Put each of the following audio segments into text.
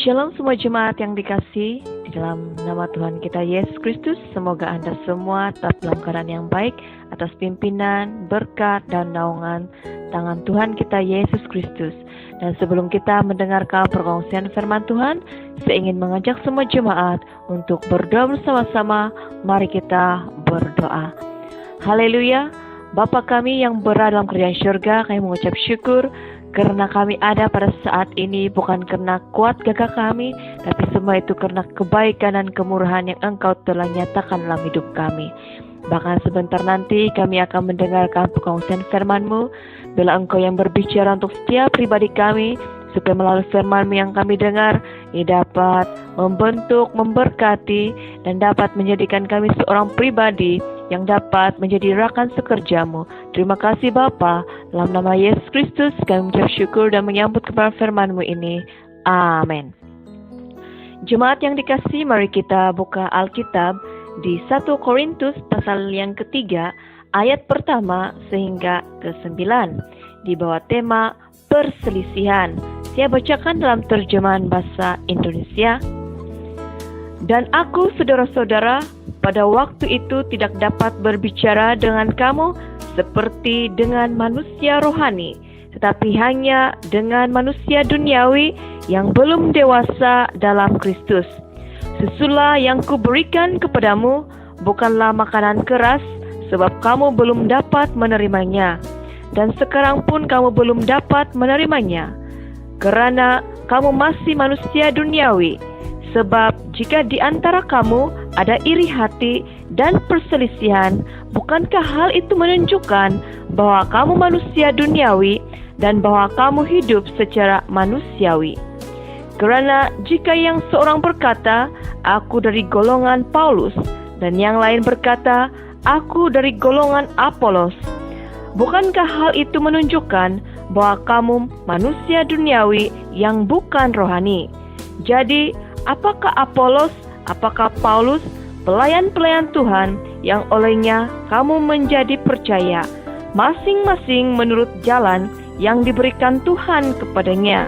Shalom semua jemaat yang dikasihi di dalam nama Tuhan kita Yesus Kristus. Semoga Anda semua tetap dalam keadaan yang baik atas pimpinan, berkat, dan naungan tangan Tuhan kita Yesus Kristus. Dan sebelum kita mendengarkan perkongsian firman Tuhan, saya ingin mengajak semua jemaat untuk berdoa bersama-sama. Mari kita berdoa. Haleluya. Bapa kami yang berada dalam kerajaan syurga, kami mengucap syukur karena kami ada pada saat ini bukan karena kuat gagah kami, tapi semua itu karena kebaikan dan kemurahan yang Engkau telah nyatakan dalam hidup kami. Bahkan sebentar nanti kami akan mendengarkan perkongsian firman-Mu. Bila Engkau yang berbicara untuk setiap pribadi kami, supaya melalui firman-Mu yang kami dengar, ini dapat membentuk, memberkati, dan dapat menjadikan kami seorang pribadi yang dapat menjadi rakan sekerja-Mu. Terima kasih Bapa, dalam nama Yesus Kristus kami mengucap syukur dan menyambut kepada firman-Mu ini. Amin. Jemaat yang dikasihi, mari kita buka Alkitab di 1 Korintus pasal yang ketiga, ayat pertama sehingga ke-9, di bawah tema perselisihan. Saya bacakan dalam terjemahan bahasa Indonesia. Dan aku, saudara-saudara, pada waktu itu tidak dapat berbicara dengan kamu seperti dengan manusia rohani, tetapi hanya dengan manusia duniawi yang belum dewasa dalam Kristus. Susulah yang kuberikan kepadamu bukanlah makanan keras, sebab kamu belum dapat menerimanya, dan sekarang pun kamu belum dapat menerimanya, karena kamu masih manusia duniawi. Sebab jika di antara kamu ada iri hati dan perselisihan, bukankah hal itu menunjukkan bahwa kamu manusia duniawi dan bahwa kamu hidup secara manusiawi? Karena jika yang seorang berkata, aku dari golongan Paulus, dan yang lain berkata, aku dari golongan Apolos, bukankah hal itu menunjukkan bahwa kamu manusia duniawi yang bukan rohani? Jadi, apakah Apolos, apakah Paulus, pelayan-pelayan Tuhan yang olehnya kamu menjadi percaya, masing-masing menurut jalan yang diberikan Tuhan kepadanya?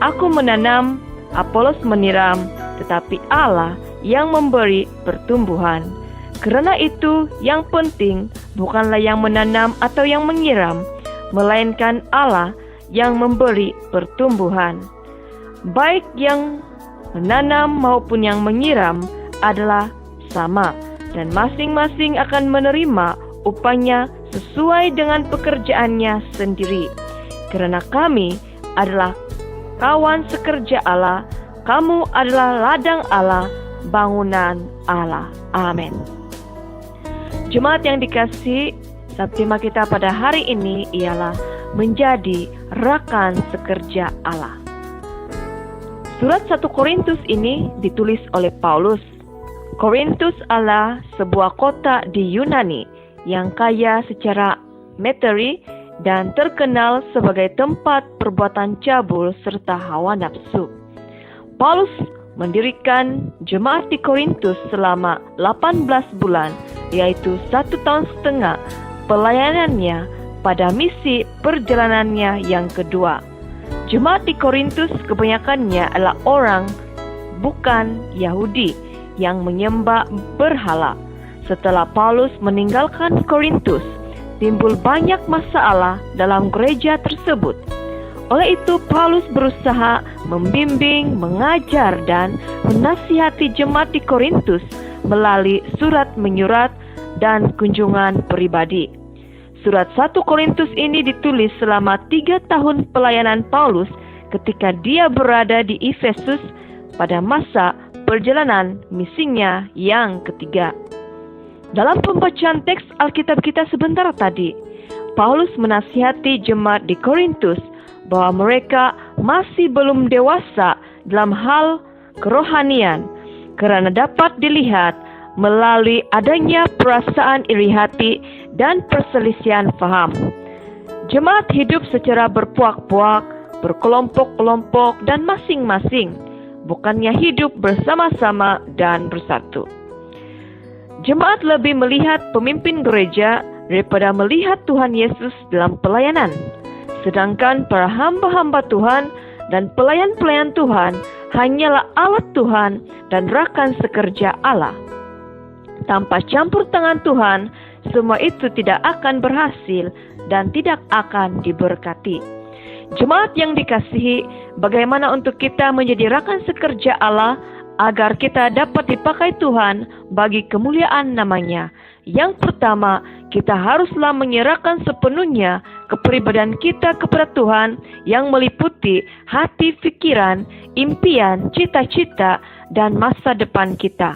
Aku menanam, Apolos menyiram, tetapi Allah yang memberi pertumbuhan. Karena itu yang penting bukanlah yang menanam atau yang menyiram, melainkan Allah yang memberi pertumbuhan. Baik yang menanam maupun yang menyiram adalah sama, dan masing-masing akan menerima upahnya sesuai dengan pekerjaannya sendiri. Karena kami adalah kawan sekerja Allah, kamu adalah ladang Allah, bangunan Allah. Amin. Jemaat yang dikasihi, tema kita pada hari ini ialah menjadi rakan sekerja Allah. Surat 1 Korintus ini ditulis oleh Paulus. Korintus adalah sebuah kota di Yunani yang kaya secara materi dan terkenal sebagai tempat perbuatan cabul serta hawa nafsu. Paulus mendirikan jemaat di Korintus selama 18 bulan, yaitu 1,5 tahun pelayanannya pada misi perjalanannya yang kedua. Jemaat di Korintus kebanyakannya adalah orang bukan Yahudi yang menyembah berhala. Setelah Paulus meninggalkan Korintus, timbul banyak masalah dalam gereja tersebut. Oleh itu Paulus berusaha membimbing, mengajar, dan menasihati jemaat di Korintus melalui surat menyurat dan kunjungan pribadi. Surat 1 Korintus ini ditulis selama 3 tahun pelayanan Paulus ketika dia berada di Efesus pada masa perjalanan misinya yang ketiga. Dalam pembacaan teks Alkitab kita sebentar tadi, Paulus menasihati jemaat di Korintus bahwa mereka masih belum dewasa dalam hal kerohanian, karena dapat dilihat melalui adanya perasaan iri hati dan perselisihan faham. Jemaat hidup secara berpuak-puak, berkelompok-kelompok, dan masing-masing, bukannya hidup bersama-sama dan bersatu. Jemaat lebih melihat pemimpin gereja daripada melihat Tuhan Yesus dalam pelayanan. Sedangkan para hamba-hamba Tuhan dan pelayan-pelayan Tuhan hanyalah alat Tuhan dan rekan sekerja Allah. Tanpa campur tangan Tuhan, semua itu tidak akan berhasil dan tidak akan diberkati. Jemaat yang dikasihi, bagaimana untuk kita menjadi rekan sekerja Allah agar kita dapat dipakai Tuhan bagi kemuliaan nama-Nya? Yang pertama, kita haruslah menyerahkan sepenuhnya kepribadian kita kepada Tuhan yang meliputi hati, pikiran, impian, cita-cita, dan masa depan kita.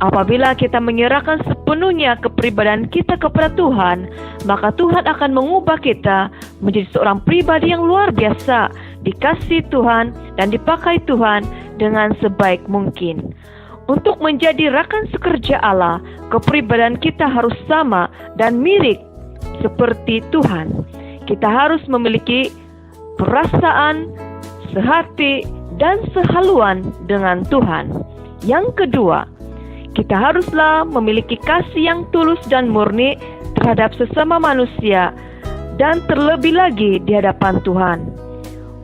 Apabila kita menyerahkan sepenuhnya kepribadian kita kepada Tuhan, maka Tuhan akan mengubah kita menjadi seorang pribadi yang luar biasa, dikasihi Tuhan dan dipakai Tuhan dengan sebaik mungkin. Untuk menjadi rekan sekerja Allah, kepribadian kita harus sama dan mirip seperti Tuhan. Kita harus memiliki perasaan, sehati, dan sehaluan dengan Tuhan. Yang kedua, kita haruslah memiliki kasih yang tulus dan murni terhadap sesama manusia dan terlebih lagi di hadapan Tuhan.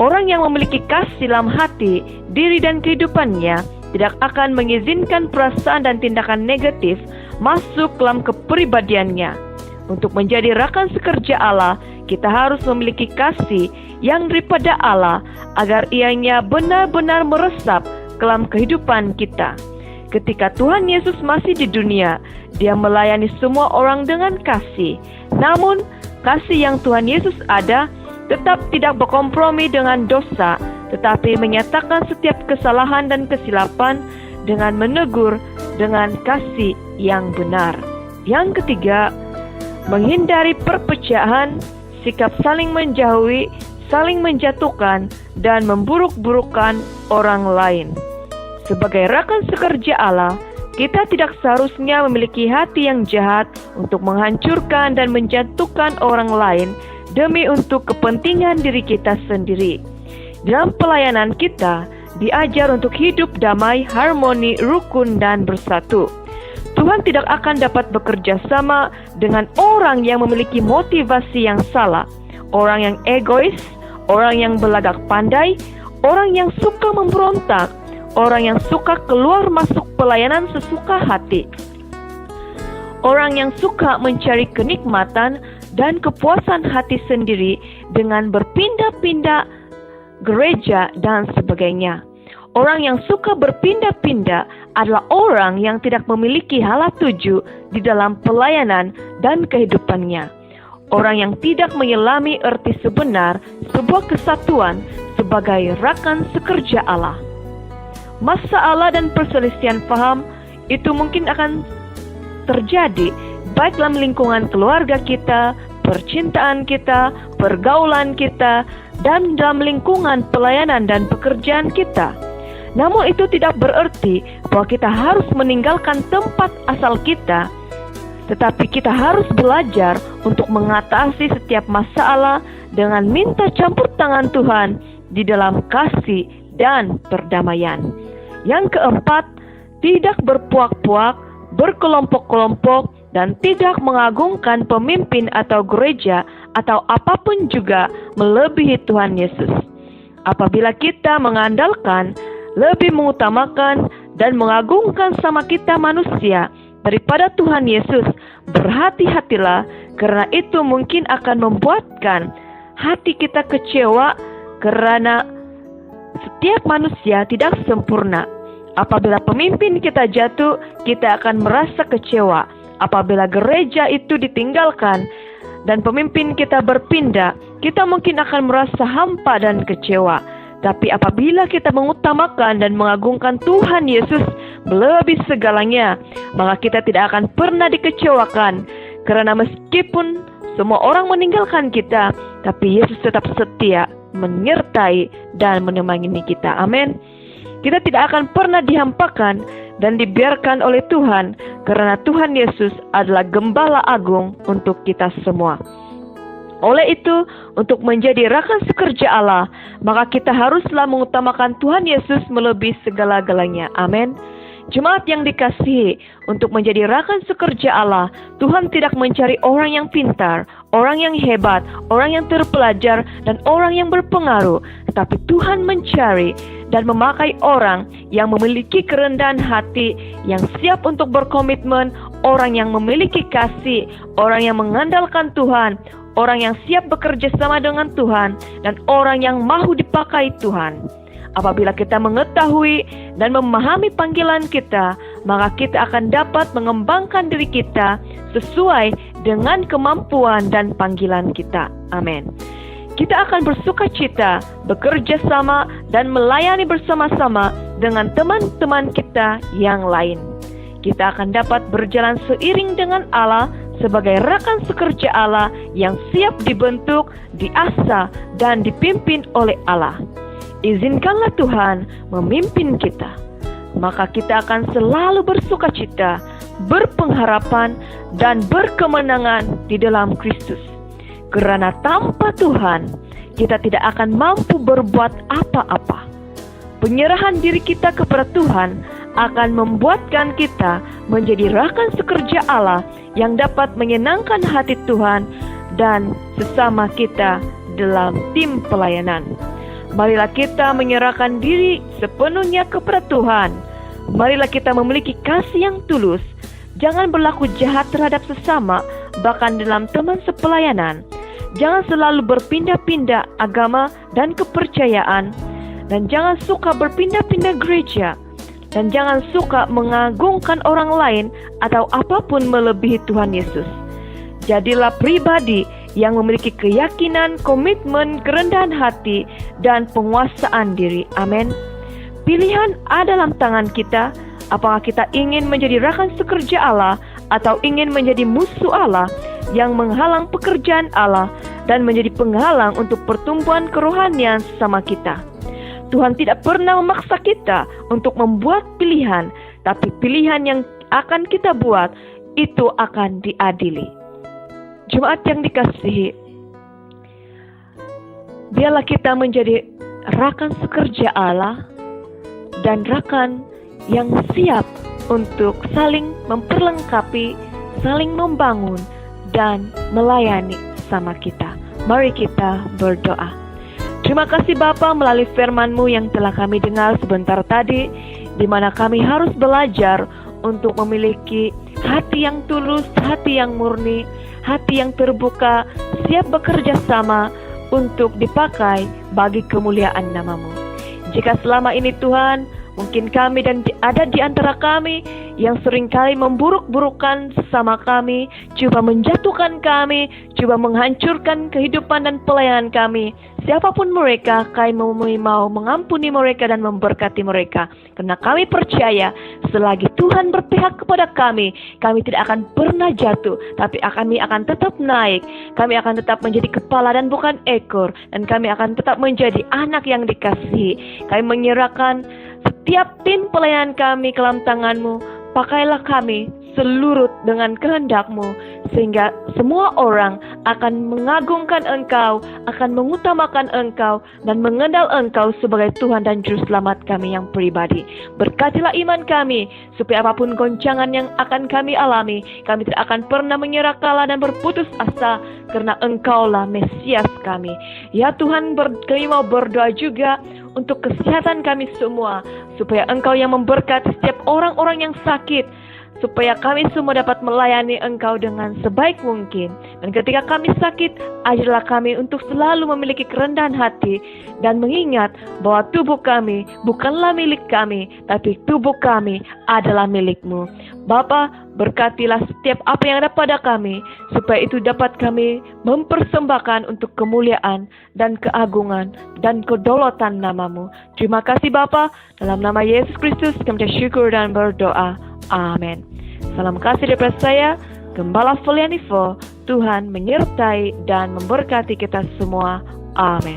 Orang yang memiliki kasih dalam hati, diri dan kehidupannya tidak akan mengizinkan perasaan dan tindakan negatif masuk dalam kepribadiannya. Untuk menjadi rekan sekerja Allah, kita harus memiliki kasih yang daripada Allah agar ianya benar-benar meresap ke dalam kehidupan kita. Ketika Tuhan Yesus masih di dunia, Dia melayani semua orang dengan kasih. Namun, kasih yang Tuhan Yesus ada tetap tidak berkompromi dengan dosa, tetapi menyatakan setiap kesalahan dan kesilapan dengan menegur dengan kasih yang benar. Yang ketiga, menghindari perpecahan, sikap saling menjauhi, saling menjatuhkan, dan memburuk-burukkan orang lain. Sebagai rekan sekerja Allah, kita tidak seharusnya memiliki hati yang jahat untuk menghancurkan dan menjatuhkan orang lain demi untuk kepentingan diri kita sendiri. Dalam pelayanan kita, diajar untuk hidup damai, harmoni, rukun, dan bersatu. Tuhan tidak akan dapat bekerja sama dengan orang yang memiliki motivasi yang salah, orang yang egois, orang yang belagak pandai, orang yang suka memberontak, orang yang suka keluar masuk pelayanan sesuka hati, orang yang suka mencari kenikmatan dan kepuasan hati sendiri dengan berpindah-pindah gereja dan sebagainya. Orang yang suka berpindah-pindah adalah orang yang tidak memiliki hala tuju di dalam pelayanan dan kehidupannya. Orang yang tidak menyelami arti sebenar sebuah kesatuan sebagai rekan sekerja Allah. Masalah dan perselisihan paham itu mungkin akan terjadi baik dalam lingkungan keluarga kita, percintaan kita, pergaulan kita, dan dalam lingkungan pelayanan dan pekerjaan kita. Namun itu tidak berarti bahwa kita harus meninggalkan tempat asal kita, tetapi kita harus belajar untuk mengatasi setiap masalah dengan minta campur tangan Tuhan di dalam kasih dan perdamaian. Yang keempat, tidak berpuak-puak, berkelompok-kelompok, dan tidak mengagungkan pemimpin atau gereja atau apapun juga melebihi Tuhan Yesus. Apabila kita mengandalkan, lebih mengutamakan, dan mengagungkan sama kita manusia daripada Tuhan Yesus, berhati-hatilah, karena itu mungkin akan membuatkan hati kita kecewa karena setiap manusia tidak sempurna. Apabila pemimpin kita jatuh, kita akan merasa kecewa. Apabila gereja itu ditinggalkan dan pemimpin kita berpindah, kita mungkin akan merasa hampa dan kecewa. Tapi apabila kita mengutamakan dan mengagungkan Tuhan Yesus melebihi segalanya, maka kita tidak akan pernah dikecewakan. Karena meskipun semua orang meninggalkan kita, tapi Yesus tetap setia, menyertai dan menemani kita. Amin. Kita tidak akan pernah dihampakan dan dibiarkan oleh Tuhan, karena Tuhan Yesus adalah gembala agung untuk kita semua. Oleh itu, untuk menjadi rekan sekerja Allah, maka kita haruslah mengutamakan Tuhan Yesus melebihi segala-galanya. Amin. Jemaat yang dikasihi, untuk menjadi rekan sekerja Allah, Tuhan tidak mencari orang yang pintar, orang yang hebat, orang yang terpelajar, dan orang yang berpengaruh. Tetapi Tuhan mencari dan memakai orang yang memiliki kerendahan hati, yang siap untuk berkomitmen, orang yang memiliki kasih, orang yang mengandalkan Tuhan, orang yang siap bekerja sama dengan Tuhan, dan orang yang mau dipakai Tuhan. Apabila kita mengetahui dan memahami panggilan kita, maka kita akan dapat mengembangkan diri kita sesuai dengan kemampuan dan panggilan kita. Amin. Kita akan bersukacita, bekerja sama, dan melayani bersama-sama dengan teman-teman kita yang lain. Kita akan dapat berjalan seiring dengan Allah sebagai rekan sekerja Allah yang siap dibentuk, diasah, dan dipimpin oleh Allah. Izinkanlah Tuhan memimpin kita, maka kita akan selalu bersukacita, berpengharapan, dan berkemenangan di dalam Kristus. Karena tanpa Tuhan, kita tidak akan mampu berbuat apa-apa. Penyerahan diri kita kepada Tuhan akan membuatkan kita menjadi rekan sekerja Allah yang dapat menyenangkan hati Tuhan dan sesama kita dalam tim pelayanan. Marilah kita menyerahkan diri sepenuhnya kepada Tuhan. Marilah kita memiliki kasih yang tulus. Jangan berlaku jahat terhadap sesama, bahkan dalam teman sepelayanan. Jangan selalu berpindah-pindah agama dan kepercayaan. Dan jangan suka berpindah-pindah gereja. Dan jangan suka mengagungkan orang lain atau apapun melebihi Tuhan Yesus. Jadilah pribadi yang memiliki keyakinan, komitmen, kerendahan hati, dan penguasaan diri. Amin. Pilihan ada dalam tangan kita. Apakah kita ingin menjadi rekan sekerja Allah atau ingin menjadi musuh Allah yang menghalang pekerjaan Allah dan menjadi penghalang untuk pertumbuhan kerohanian sama kita? Tuhan tidak pernah memaksa kita untuk membuat pilihan, tapi pilihan yang akan kita buat itu akan diadili. Jemaat yang dikasihi, biarlah kita menjadi rekan sekerja Allah dan rekan yang siap untuk saling memperlengkapi, saling membangun, dan melayani sama kita. Mari kita berdoa. Terima kasih Bapa melalui firman-Mu yang telah kami dengar sebentar tadi, di mana kami harus belajar untuk memiliki hati yang tulus, hati yang murni, hati yang terbuka, siap bekerja sama untuk dipakai bagi kemuliaan nama-Mu. Jika selama ini Tuhan, mungkin kami dan ada di antara kami yang seringkali memburuk-burukan sesama kami, coba menjatuhkan kami, coba menghancurkan kehidupan dan pelayanan kami. Siapapun mereka, kami mau mengampuni mereka dan memberkati mereka. Karena kami percaya, selagi Tuhan berpihak kepada kami tidak akan pernah jatuh, tapi kami akan tetap naik. Kami akan tetap menjadi kepala dan bukan ekor. Dan kami akan tetap menjadi anak yang dikasihi. Kami menyerahkan setiap tim pelayanan kami ke dalam tangan-Mu. Pakailah kami seluruh dengan kehendak-Mu, sehingga semua orang akan mengagungkan Engkau, akan mengutamakan Engkau, dan mengenal Engkau sebagai Tuhan dan Juru Selamat kami yang pribadi. Berkatilah iman kami, supaya apapun goncangan yang akan kami alami, kami tidak akan pernah menyerah kalah dan berputus asa, karena Engkaulah Mesias kami. Ya Tuhan, kami mau berdoa juga untuk kesehatan kami semua, supaya Engkau yang memberkati setiap orang-orang yang sakit, supaya kami semua dapat melayani Engkau dengan sebaik mungkin. Dan ketika kami sakit, ajarlah kami untuk selalu memiliki kerendahan hati dan mengingat bahwa tubuh kami bukanlah milik kami, tapi tubuh kami adalah milik-Mu. Bapa, berkatilah setiap apa yang ada pada kami, supaya itu dapat kami mempersembahkan untuk kemuliaan dan keagungan dan kedaulatan nama-Mu. Terima kasih Bapa, dalam nama Yesus Kristus kami bersyukur dan berdoa. Amin. Salam kasih daripada saya, Gembala Felianivo. Tuhan menyertai dan memberkati kita semua. Amin.